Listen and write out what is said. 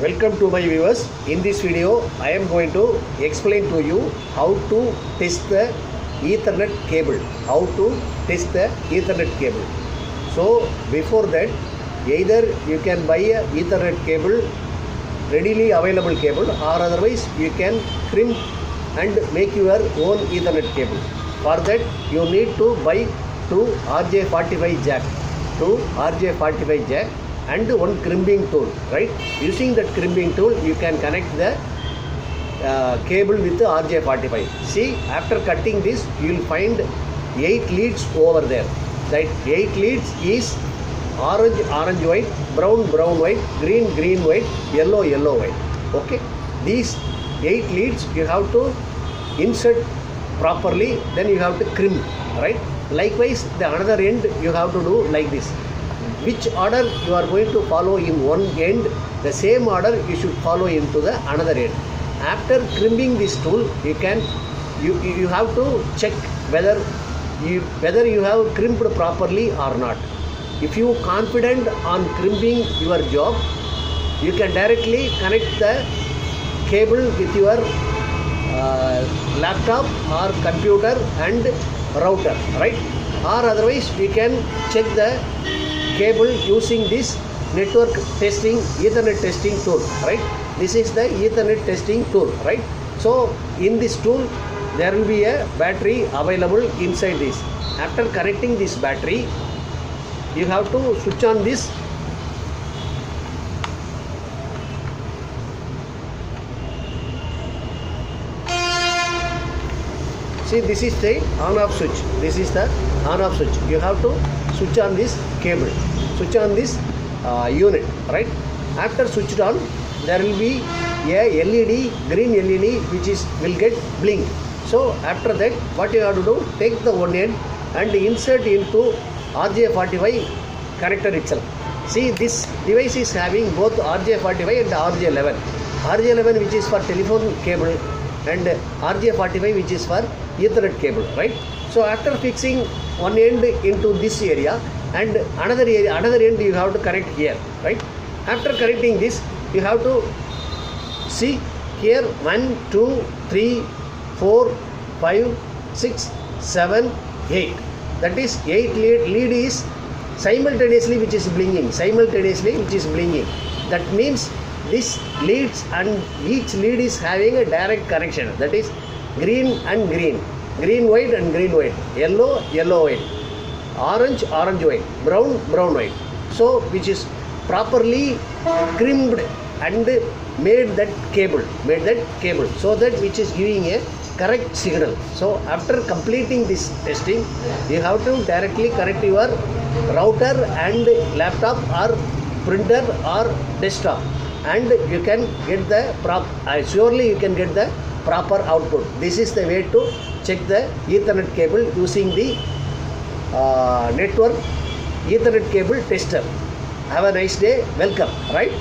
Welcome to my viewers. In this video, I am going to explain to you how to test the Ethernet cable. How to test the Ethernet cable. So before that, either you can buy a Ethernet cable, readily available cable, or otherwise you can crimp and make your own Ethernet cable. For that, you need to buy two RJ45 jack, and one crimping tool, right? Using that crimping tool, you can connect the cable with the RJ45. See, after cutting this, you will find 8 leads over there. That 8 leads is orange white, brown white, green white, yellow white. Okay, these 8 leads you have to insert properly, then you have to crimp, right? Likewise, the another end you have to do like this. Which order you are going to follow in one end, the same order you should follow into the another end. After crimping this tool, you have to check whether you have crimped properly or not. If you are confident on crimping your job, you can directly connect the cable with your laptop or computer and router, right? Or otherwise, we can check the cable using this network testing, Ethernet testing tool, right? This is the Ethernet testing tool, right? So in this tool, there will be a battery available inside this. After connecting this battery, you have to switch on this. See, this is the on-off switch. This is the on-off switch. You have to switch on this cable, switch on this unit, right? After switched on, there will be a LED, green LED, which will get blink. So after that, what you have to do, take the one end and insert into RJ45 connector itself. See, this device is having both RJ45 and RJ11. RJ11 which is for telephone cable and RJ45 which is for Ethernet cable, right? So after fixing one end into this area and another end you have to connect here, right? After connecting this, you have to see here 1, 2, 3, 4, 5, 6, 7, 8. That is 8 lead is simultaneously which is blinking. That means this leads and each lead is having a direct connection. That is green and green, white and green white, yellow white, orange white, brown white. So which is properly crimped and made that cable so that which is giving a correct signal. So after completing this testing, you have to directly connect your router and laptop or printer or desktop, and you can get the surely you can get the proper output. This is the way to check the Ethernet cable using the network Ethernet cable tester. Have a nice day. Welcome, right?